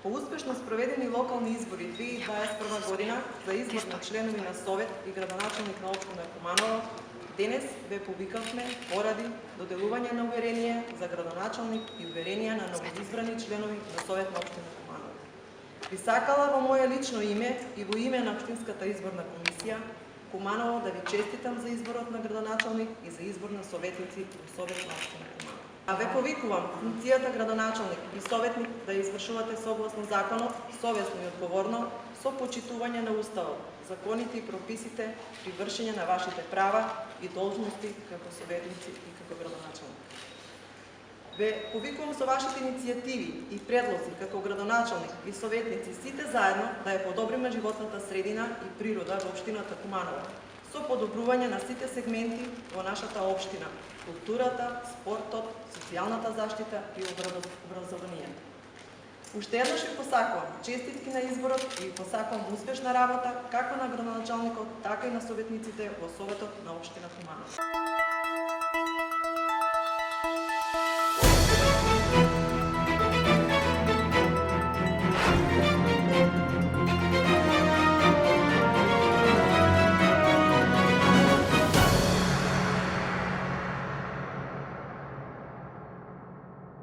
По успешно спроведени локални избори 2021 година за избор на членови на Совет и градоначалник на општина Куманово, денес ве повикавме поради доделување на уверение за градоначалник и уверенија на новоизбрани членови на Совет на општина Куманово. Би сакала во моје лично име и во име на Општинската изборна комисија Куманово да ви честитам за изборот на градоначалник и за избор на советници во Совет на општина Куманово. А ве повикувам функцијата градоначалник и советник да извршувате согласно законот, совесно и одговорно, со почитување на Уставот, законите и прописите при вршење на вашите права и должности како советници и како градоначалник. Ве повикувам со вашите иницијативи и предлози како градоначалник и советници сите заедно да ја подобриме животната средина и природа во општината Куманово, со подобрување на сите сегменти во нашата општина: културата, спортот, социјалната заштита и образованието. Уште еднаш ви посакувам честитки на изборот и ви посакувам успешна работа како на градоначалникот, така и на советниците во Советот на општина Куманово.